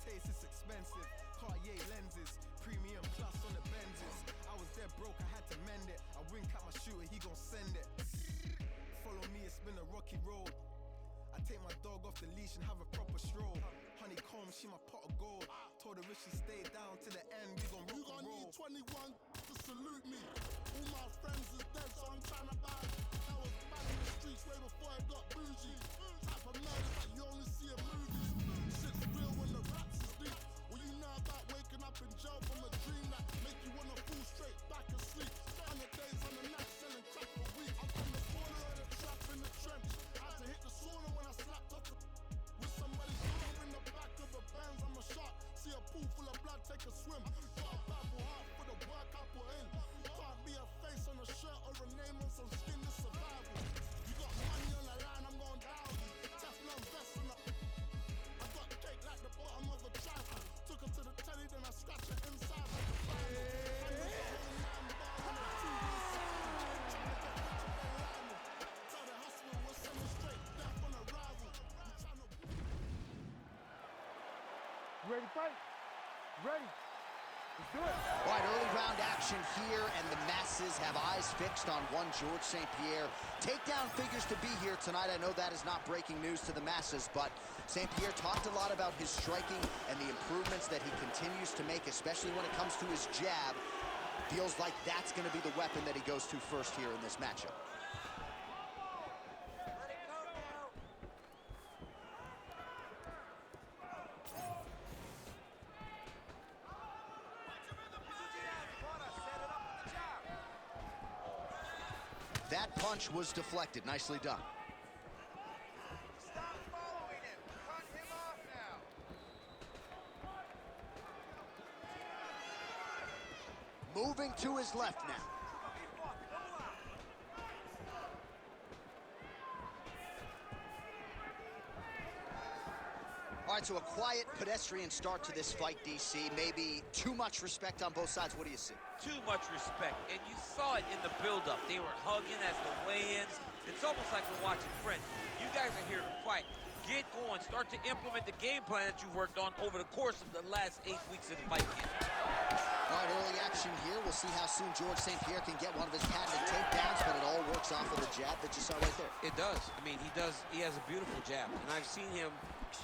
taste, it's expensive. Cartier lenses, premium plus on the Benzes. I was dead broke, I had to mend it. I wink at my shooter, he gon' send it. Follow me, it's been a rocky road. I take my dog off the leash and have a proper stroll. Honeycomb, she my pot of gold. Told her if she stayed down to the end, we gon' rock and roll. You gon' need 21 to salute me. All my friends is dead, so I'm trying to buy. I was bad in the streets way before I got bougie. Type of murders that you only see in movies. Shit's real when the raps is deep. What you know about waking up in jail from a dream that make you wanna fall straight back asleep. 100 days on the night selling crack for week. I'm from the corner of the trap in the trench. I had to hit the sauna when I slapped up with somebody's door in the back of a Benz. I'm a shot, see a pool full of blood, take a swim. Got a battle heart for the work I put in. Can't be a face on a shirt or a name on some skin, this survival. You got money on the line, I'm going down. Teflon vest on the... I got cake like the bottom of a trifle. Took her to the telly, then I scratched her inside like a final. I was a whole 9 bar on a TV side. Trying to get richer than Lionel. Tell the hustler we're sending straight death on arrival. Ready to fight? Ready. Let's do it. All right, early round action here, and the masses have eyes fixed on one George St. Pierre. Takedown figures to be here tonight. I know that is not breaking news to the masses, but St. Pierre talked a lot about his striking and the improvements that he continues to make, especially when it comes to his jab. Feels like that's going to be the weapon that he goes to first here in this matchup. That punch was deflected. Nicely done. Stop following him. Cut him off now. Moving to his left now. All right, so a quiet, pedestrian start to this fight, DC. Maybe too much respect on both sides. What do you see? Too much respect, and you saw it in the build-up. They were hugging as the weigh-ins. It's almost like we're watching friends. You guys are here to fight. Get going. Start to implement the game plan that you've worked on over the course of the last 8 weeks of the fight camp. All right, early action here. We'll see how soon George St. Pierre can get one of his patented takedowns, but it all works off of the jab that you saw right there. It does. I mean, he does. He has a beautiful jab, and I've seen him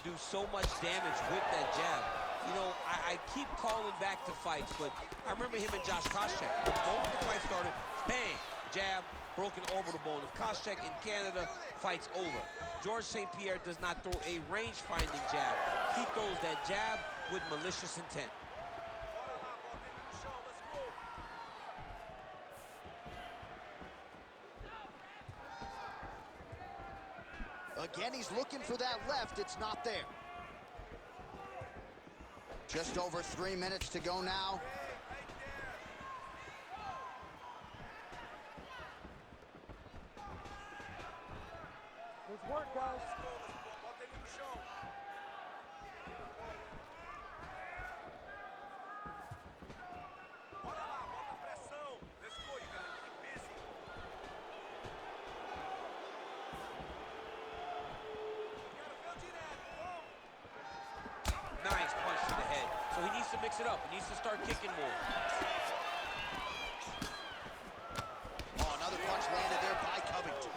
do so much damage with that jab. You know, I keep calling back to fights, but I remember him and Josh Koscheck. The moment the fight started, bang, jab, broken orbital bone. If Koscheck in Canada, fight's over. George St. Pierre does not throw a range-finding jab. He throws that jab with malicious intent. Again, he's looking for that left. It's not there. Just over 3 minutes to go now. Let's work, guys. Nice punch to the head. So he needs to mix it up. He needs to start kicking more. Oh, another punch landed there by Covington.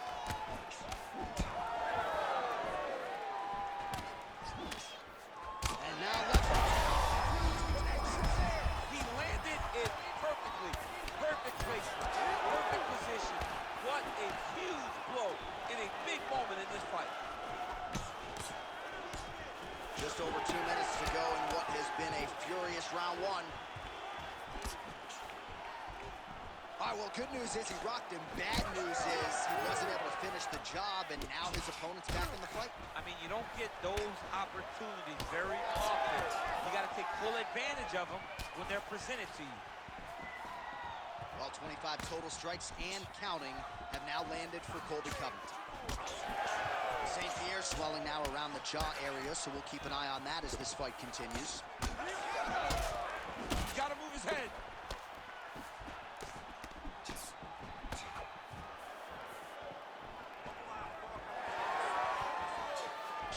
And now left. He landed it perfectly. Perfect placement. Perfect position. What a huge blow in a big moment in this fight. Just over 2 minutes to go in what has been a furious round one. All right, well, good news is he rocked him. Bad news is he wasn't able to finish the job, and now his opponent's back in the fight. I mean, you don't get those opportunities very often. You got to take full advantage of them when they're presented to you. Well, 25 total strikes and counting have now landed for Colby Covington. St. Pierre swelling now around the jaw area, so we'll keep an eye on that as this fight continues. You gotta move his head.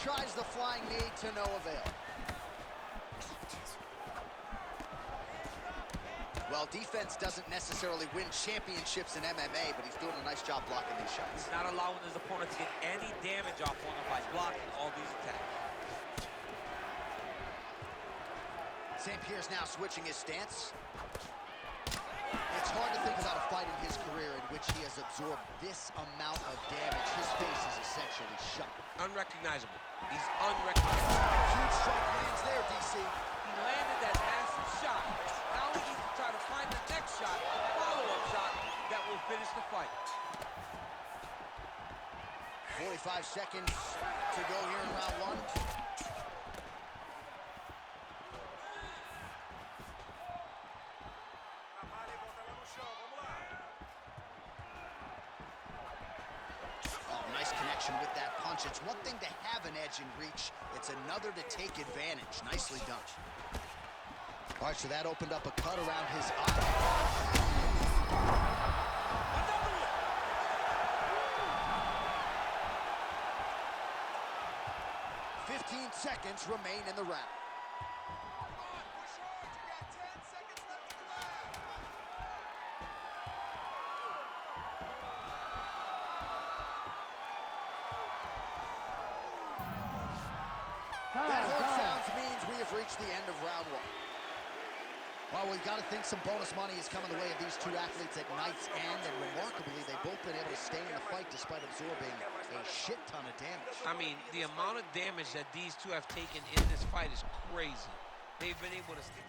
Tries the flying knee to no avail. Well, defense doesn't necessarily win championships in MMA, but he's doing a nice job blocking these shots. He's not allowing his opponent to get any damage off on him by blocking all these attacks. St. Pierre's now switching his stance. It's hard to think about a fight in his career in which he has absorbed this amount of damage. His face is essentially shut. Unrecognizable. He's unrecognizable. Huge strike lands there, DC. He landed that massive shot. Now he needs to try to find the next shot, a follow-up shot that will finish the fight. 45 seconds to go here in round one. Nice connection with that punch. It's one thing to have an edge in reach. It's another to take advantage. Nicely done. All right, so that opened up a cut around his eye. Another one! 15 seconds remain in the round. That horn sounds means we have reached the end of round one. Well, we got to think some bonus money is coming the way of these two athletes at night's end, and remarkably, they've both been able to stay in the fight despite absorbing a shit ton of damage. I mean, the amount of damage that these two have taken in this fight is crazy. They've been able to stay.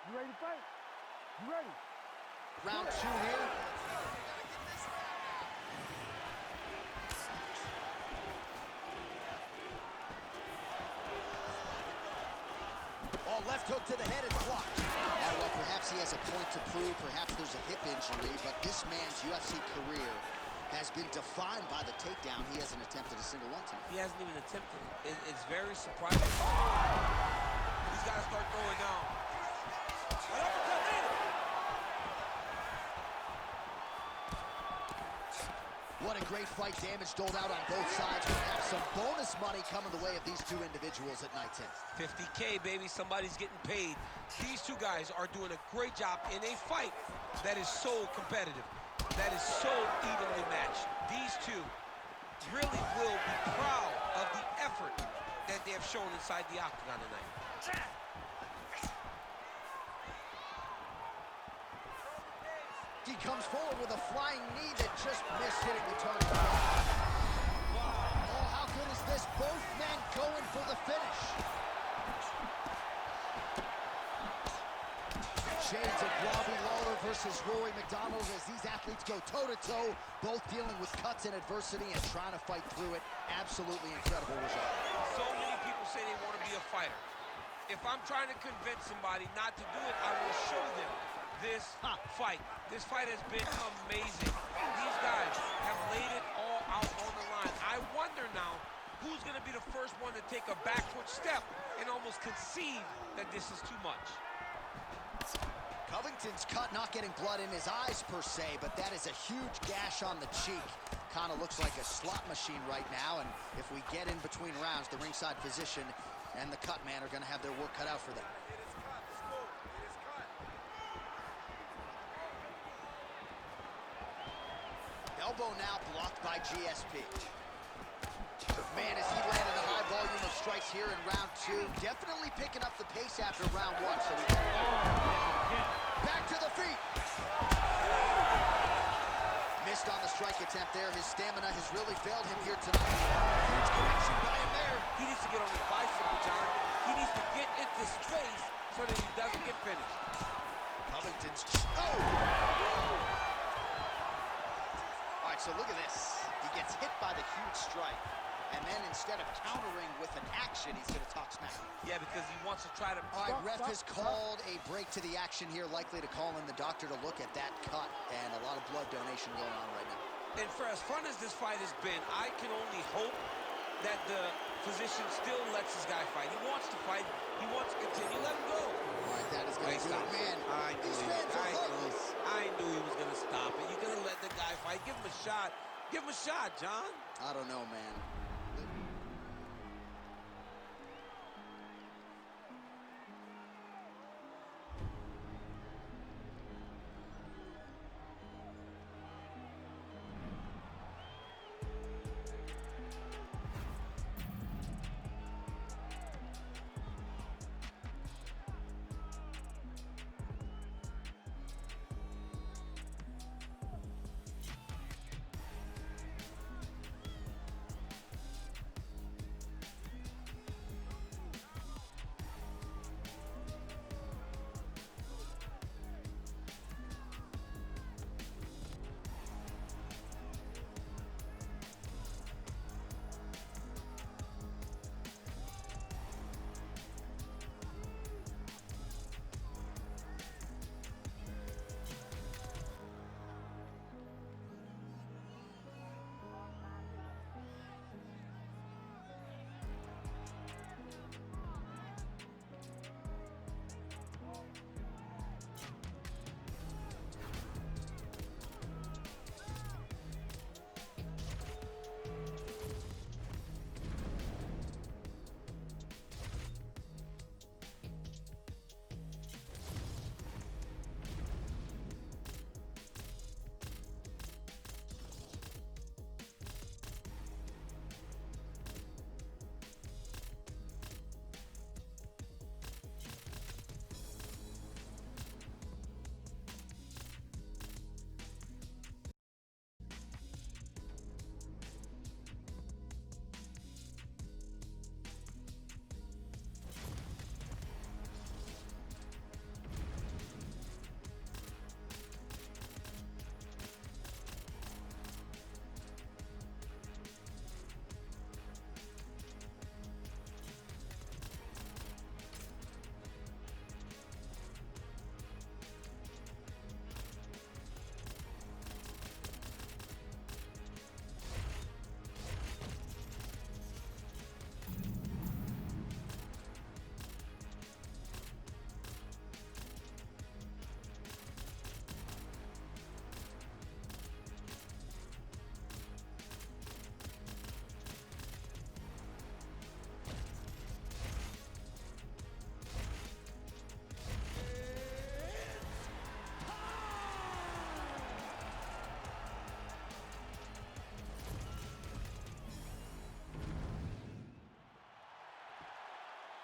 You ready to fight? You ready? Round two here. Oh, left hook to the head is blocked. Well, perhaps he has a point to prove. Perhaps there's a hip injury, but this man's UFC career has been defined by the takedown. He hasn't attempted a single one tonight. He hasn't even attempted it. It's very surprising. He's got to start throwing down. What a great fight. Damage doled out on both sides. We have some bonus money coming the way of these two individuals at night's end. 50K, baby. Somebody's getting paid. These two guys are doing a great job in a fight that is so competitive, that is so evenly matched. These two really will be proud of the effort that they have shown inside the octagon tonight. He comes forward with a flying knee that just missed hitting the target. Oh, how good is this? Both men going for the finish. Shades of Robbie Lawler versus Rory McDonald as these athletes go toe-to-toe, both dealing with cuts and adversity and trying to fight through it. Absolutely incredible result. So many people say they want to be a fighter. If I'm trying to convince somebody not to do it, I will show them this fight. This fight has been amazing. These guys have laid it all out on the line. I wonder now who's going to be the first one to take a backward step and almost concede that this is too much. Covington's cut, not getting blood in his eyes per se, but that is a huge gash on the cheek. Kind of looks like a slot machine right now, and if we get in between rounds, the ringside physician and the cut man are going to have their work cut out for them. Elbow now blocked by GSP. Man, as he landed a high volume of strikes here in round two, definitely picking up the pace after round one. So we back to the feet. Missed on the strike attempt there. His stamina has really failed him here tonight. Huge connection by him there. He needs to get on his bicycle, John. He needs to get into space so that he doesn't get finished. Covington's... All right, so look at this. He gets hit by the huge strike. And then instead of countering with an action, he's going to talk smack. Yeah, because he wants to try to... All right, ref has called a break to the action here, likely to call in the doctor to look at that cut, and a lot of blood donation going on right now. And for as fun as this fight has been, I can only hope that the physician still lets his guy fight. He wants to fight. He wants to continue. Let him go. All right, that is going to do it, man. I knew These fans are heartless. I knew he was going to stop it. You're going to let the guy fight. Give him a shot. Give him a shot, John. I don't know, man.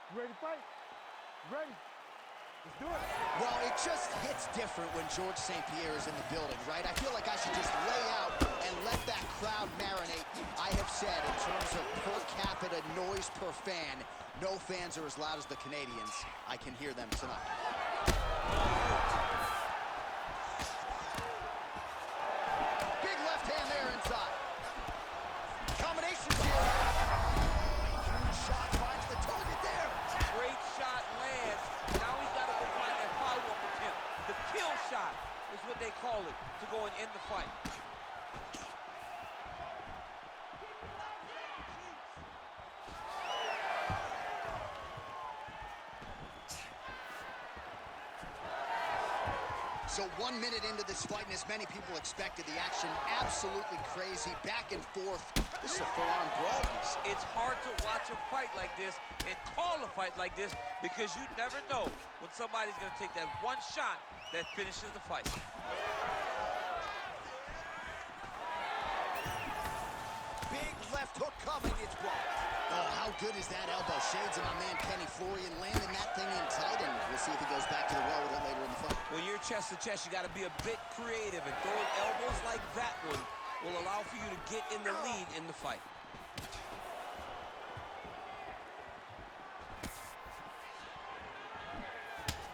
You ready to fight? Ready. Let's do it. Well, it just hits different when George St. Pierre is in the building, right? I feel like I should just lay out and let that crowd marinate. I have said, in terms of per capita noise per fan, no fans are as loud as the Canadians. I can hear them tonight. Big left hand there inside. Combinations here. Huge shot finds the target there. Great shot lands. Now he's got to go find that follow-up attempt. The kill shot is what they call it, to go and end the fight. So 1 minute into this fight, and as many people expected, the action absolutely crazy, back and forth. This is a full-on brawl. It's hard to watch a fight like this and call a fight like this because you never know when somebody's going to take that one shot that finishes the fight. Big left hook coming, it's blocked. Oh, how good is that elbow? Shades of my man Kenny Florian landing that thing in tight, and we'll see if he goes back to the well with it later in the fight. When you're chest to chest, you got to be a bit creative, and throwing elbows like that one will allow for you to get in the lead in the fight.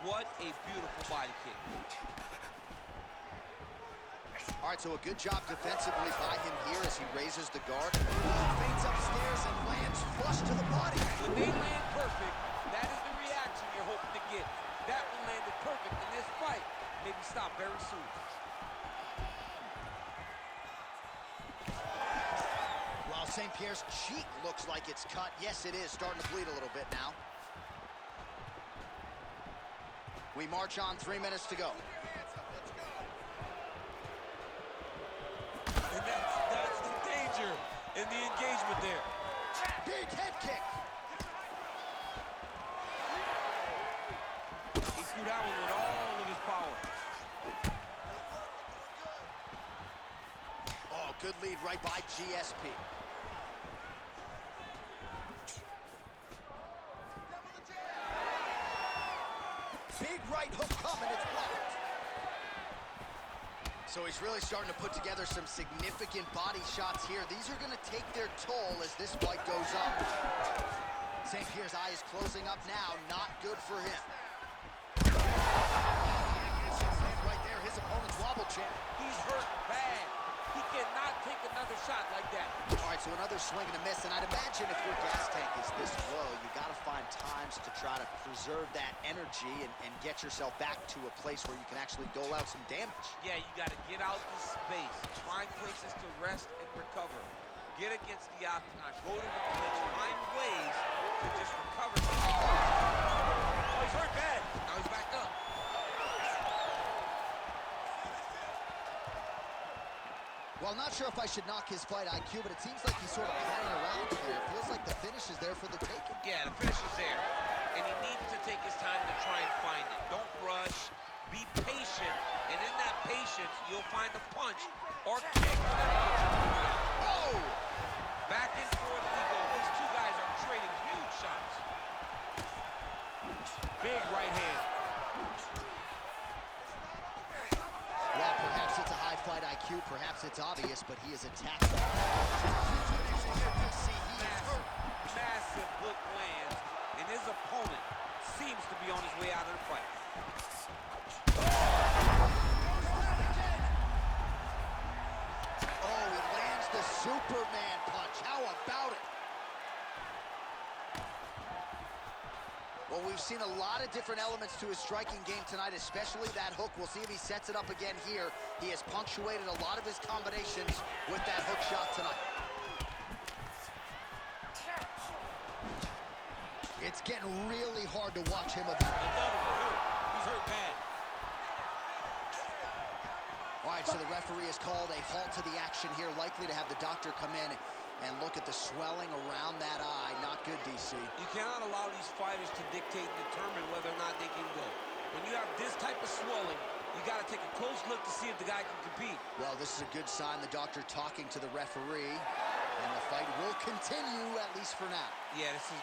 What a beautiful body kick. All right, so a good job defensively by him here as he raises the guard. Fades upstairs and lands flush to the body. When they land perfect, that is the reaction you're hoping to get. That one landed perfect in this fight. Maybe stop very soon. St. Pierre's cheek looks like it's cut. Yes, it is. Starting to bleed a little bit now. We march on, 3 minutes to go. And that's the danger in the engagement there. Big head kick. He threw that one with all of his power. Oh, good lead right by GSP. Big right hook coming, it's blocked. So he's really starting to put together some significant body shots here. These are going to take their toll as this fight goes on. St. Pierre's eye is closing up now. Not good for him. Right there, his opponent's wobble champ. He's hurt bad. He cannot take another shot like that. All right, so another swing and a miss, and I'd imagine if your gas tank is this low, you got to find times to try to preserve that energy and get yourself back to a place where you can actually dole out some damage. Yeah, you got to get out the space, find places to rest and recover. Get against the octagon, go to the clinch, find ways to just recover. Oh, he's hurt bad. Now he's back up. Well, I'm not sure if I should knock his fight IQ, but it seems like he's sort of playing around here. It feels like the finish is there for the taking. Yeah, the finish is there. And he needs to take his time to try and find it. Don't rush. Be patient. And in that patience, you'll find a punch or kick. Oh! Back and forth we go. These two guys are trading huge shots. Big right hand. Well, perhaps it's a high fight IQ, perhaps it's obvious, but he is attacked. Massive hook lands, and his opponent seems to be on his way out of the fight. Oh, he lands the Superman punch. How about it? Well, we've seen a lot of different elements to his striking game tonight, especially that hook. We'll see if he sets it up again here. He has punctuated a lot of his combinations with that hook shot tonight. It's getting really hard to watch him. He's hurt bad. All right, so the referee has called a halt to the action here, likely to have the doctor come in and look at the swelling around that eye. Not good, DC. You cannot allow these fighters to dictate and determine whether or not they can go. When you have this type of swelling, you got to take a close look to see if the guy can compete. Well, this is a good sign. The doctor talking to the referee, and the fight will continue, at least for now. Yeah, this is...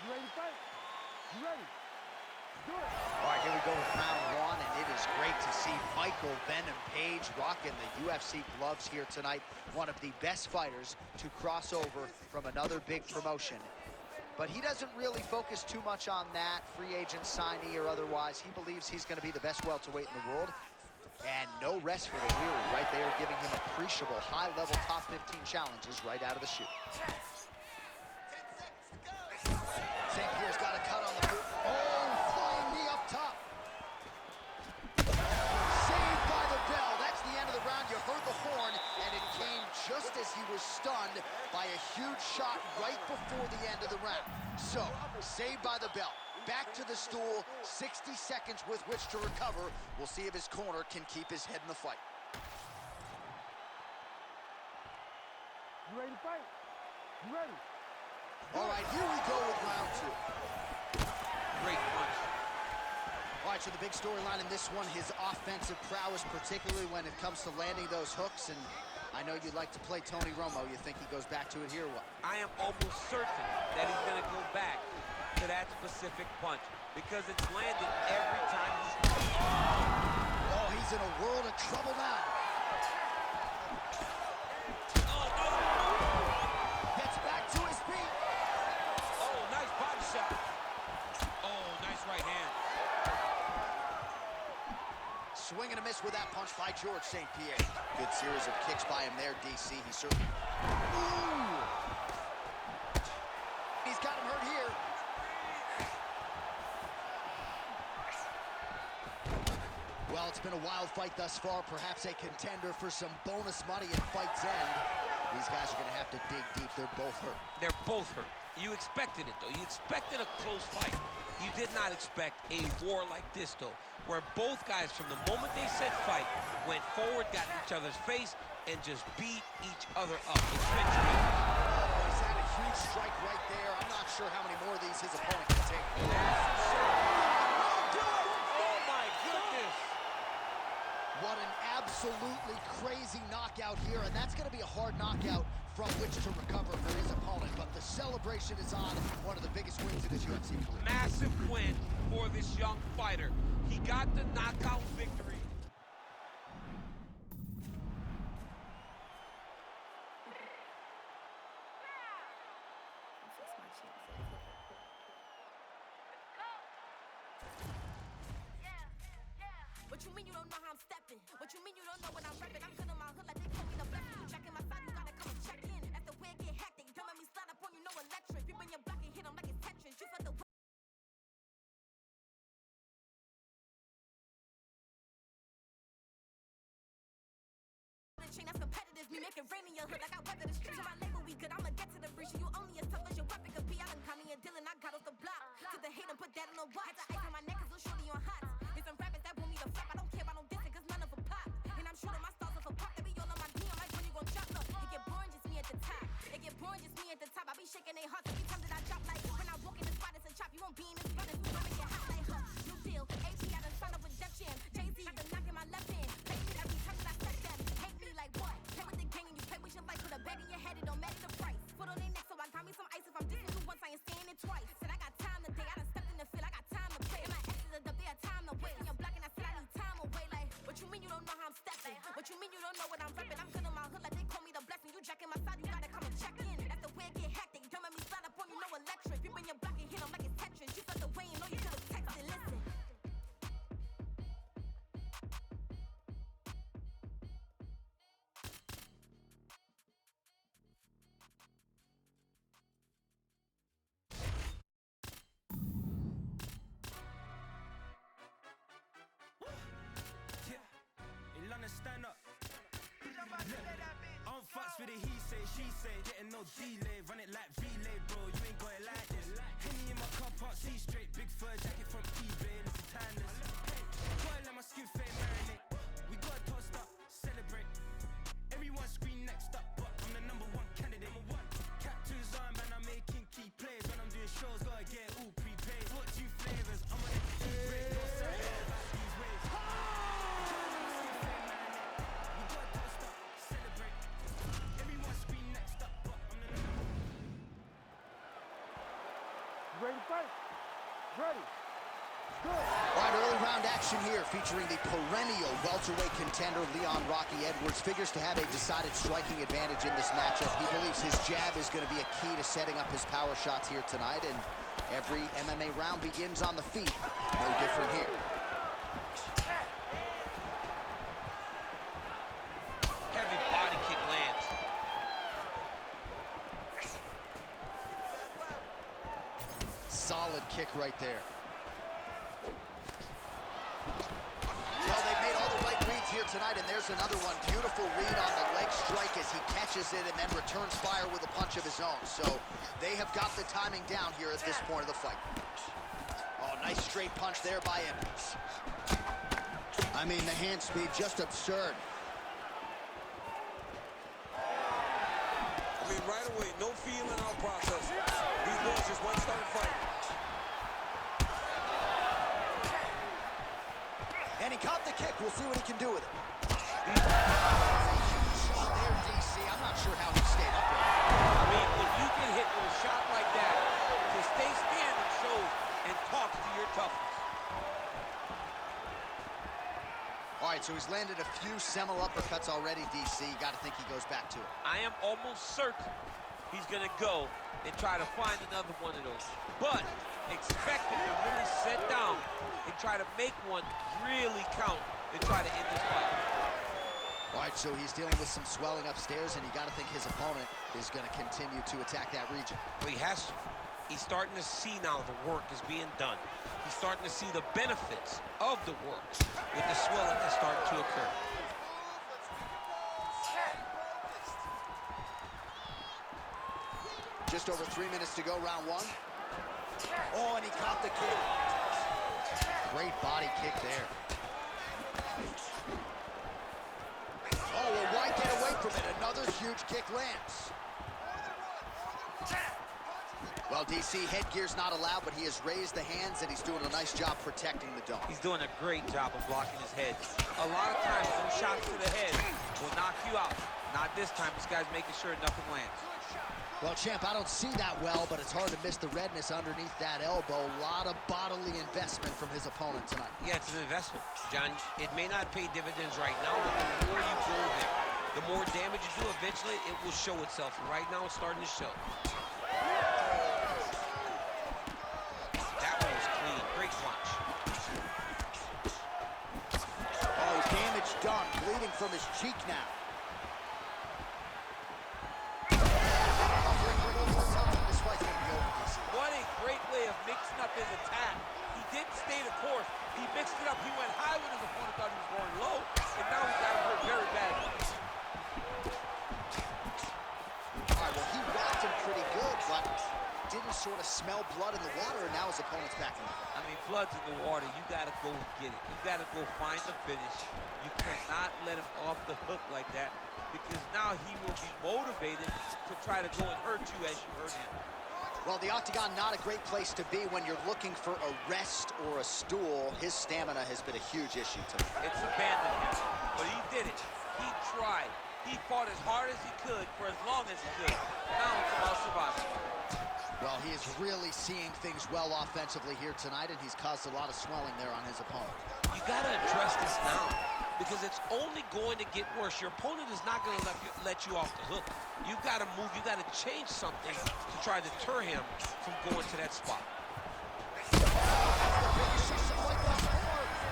You ready to fight? You ready? Do it. All right, here we go with round one, and it is great to see Michael Venom Page rocking the UFC gloves here tonight. One of the best fighters to cross over from another big promotion. But he doesn't really focus too much on that, free agent signee or otherwise. He believes he's going to be the best welterweight in the world. And no rest for the weary, right? They are giving him appreciable high-level top 15 challenges right out of the chute. St. Pierre's got a cut on the boot. Oh, flying knee up top. Saved by the bell. That's the end of the round. You heard the horn, and it came just as he was stunned by a huge shot right before the end of the round. So, saved by the bell. Back to the stool, 60 seconds with which to recover. We'll see if his corner can keep his head in the fight. You ready to fight? You ready? All right, here we go with round two. Great punch. All right, so the big storyline in this one, his offensive prowess, particularly when it comes to landing those hooks. And I know you'd like to play Tony Romo. You think he goes back to it here, what? I am almost certain that he's going to go back to that specific punch because it's landed every time he's... Oh, he's in a world of trouble now. Oh, no! Gets back to his feet. Oh, nice body shot. Oh, nice right hand. Swing and a miss with that punch by George St. Pierre. Good series of kicks by him there, DC. He certainly... Ooh! He's got him hurt here. Well, it's been a wild fight thus far, perhaps a contender for some bonus money at fight's end. These guys are gonna have to dig deep. They're both hurt. They're both hurt. You expected it, though. You expected a close fight. You did not expect a war like this, though, where both guys, from the moment they said fight, went forward, got in each other's face, and just beat each other up. It's been tremendous. He's had a huge strike right there. I'm not sure how many more of these his opponent can take. Oh, my goodness. What an absolutely crazy knockout here, and that's going to be a hard knockout from which to recover for his opponent, but the celebration is on. One of the biggest wins in his UFC career. Massive win for this young fighter. He got the knockout victory. What you mean you don't know how I'm stepping? What you mean you don't know what I'm repping? I'm good on my hood like they call me the best. You checking my side, you gotta come and check in. That's the way it get hectic. Don't make me slide up on you, no electric. You bring your block and hit them like it's Tetris. You felt the chain that's competitive. Me make it rain in your hood like I weather the streets. My label we good, I'ma get to the breach. You only as tough as your weapon could be. I done caught me a deal and I got off the block. Took the hate and put that on the watch. Had the ice on my neck cause little shorty on hot. There's some rappers that want me to flop. I don't care about no dissing cause none of them pop. And I'm shooting my stars off a pop. They be all on my DM like when you gon' drop. Look, it get boring just me at the top. It get boring just me at the top. I be shaking they hearts every time that I drop. Like when I walk in the spot it's a chop. You won't be in this spot if you wanna get hot like her. New deal, AP I done signed up with Def Jam. Jay-Z I done knock in my left hand. Play me every time that I step them. Hate me like what? Play with the gang and you play with your life. Put a bag in your head, it don't matter the price. Foot on their neck so I got me some ice. If I'm dissing you once I ain't saying it twice. Said I got time today, I done stepped in the field, I got time to play. And my exes are up there, time to wait. And you're blocking, I said I need time away. Like, what you mean you don't know how I'm stepping? What you mean you don't know what I'm repping? I'm good on my hood like they call me the blessing. You jacking my side, you gotta come and check in. That's the way it get hectic. Don't make me slide up on you, no electric. You bring your block and hit them like it's Tetris. You felt the way and know you could've texted, listen. In London, stand up. On fucks with the he say, she say, getting no delay, run it like relay, bro. You ain't got it like this. Henny in my car park, see straight, big fur jacket from eBay, and it's timeless. Gotta let my skin fade marinate. We gotta toast up, celebrate. Everyone scream next up, but I'm the #1 candidate. Captain's arm, and I'm making key plays. When I'm doing shows, gotta get all prepaid. What 2 flavors? I'm on a key break. No sorry about these ways. Ready to fight? Ready. Good. All right, early round action here featuring the perennial welterweight contender Leon Rocky Edwards. Figures to have a decided striking advantage in this matchup. He believes his jab is going to be a key to setting up his power shots here tonight, and every MMA round begins on the feet. No different here. Heavy body kick lands. Solid kick right there. Well, they've made all the right reads here tonight, and there's another one. Beautiful read on the leg strike as he catches it and then returns fire with a punch of his own. So they have got the timing down here at this point of the fight. Oh, nice straight punch there by Edwards. I mean, the hand speed, just absurd. I mean, right away, no feeling out process. These boys just one started fight. And he caught the kick. We'll see what he can do with it. Huge shot there, DC. I'm not sure how he stayed up there. I mean, if you can hit with a shot like that, to stay standing shows and talks to your toughness. All right, so he's landed a few seminal uppercuts already, DC. You got to think he goes back to it. I am almost certain he's going to go and try to find another one of those. But expect him to really sit down and try to make one really count and try to end this fight. All right, so he's dealing with some swelling upstairs, and you got to think his opponent is going to continue to attack that region. Well, he has to. He's starting to see now the work is being done. He's starting to see the benefits of the work with the swelling that's starting to occur. Just over 3 minutes to go, round one. Oh, and he caught the kick. Great body kick there. Oh, well, why get away from it? Another huge kick lands. Well, DC, headgear's not allowed, but he has raised the hands, and he's doing a nice job protecting the dome. He's doing a great job of blocking his head. A lot of times, those shots to the head will knock you out. Not this time. This guy's making sure nothing lands. Well, champ, I don't see that well, but it's hard to miss the redness underneath that elbow. A lot of bodily investment from his opponent tonight. Yeah, it's an investment, John. It may not pay dividends right now, but the more you go there, the more damage you do, eventually it will show itself. And right now, it's starting to show. That one was clean. Great punch. Oh, damage done. Bleeding from his cheek now. What a great way of mixing up his attack. He didn't stay the course. He mixed it up. He went high when his opponent thought he was going low, and now he got hurt very badly. All right, well, he whacked him pretty good, but didn't sort of smell blood in the water, and now his opponent's back in. I mean, blood's in the water. You got to go and get it. You got to go find the finish. You cannot let him off the hook like that, because now he will be motivated to try to go and hurt you as you hurt him. Well, the octagon, not a great place to be when you're looking for a rest or a stool. His stamina has been a huge issue tonight. It's abandoned him, but he did it. He tried. He fought as hard as he could for as long as he could. Now it's about survival. Well, he is really seeing things well offensively here tonight, and he's caused a lot of swelling there on his opponent. You got to address this now, because it's only going to get worse. Your opponent is not going to let you off the hook. You've got to move. You've got to change something to try to deter him from going to that spot.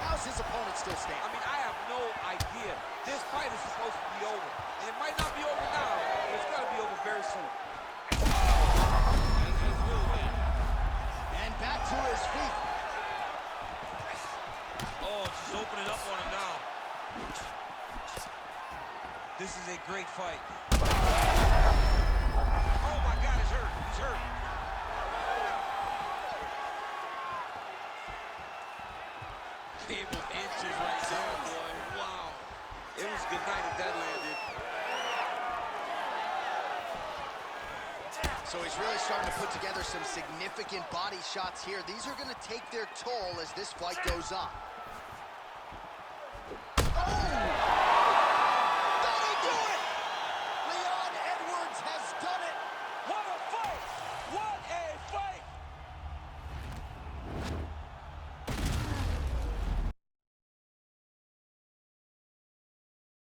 How's his opponent still standing? I mean, I have no idea. This fight is supposed to be over. And it might not be over now, but it's going to be over very soon. And back to his feet. Oh, she's opening up on him now. This is a great fight. Oh my God, he's hurt. He's hurt. Came with inches right there, boy. Wow. It was good night if that landed. So he's really starting to put together some significant body shots here. These are going to take their toll as this fight goes on.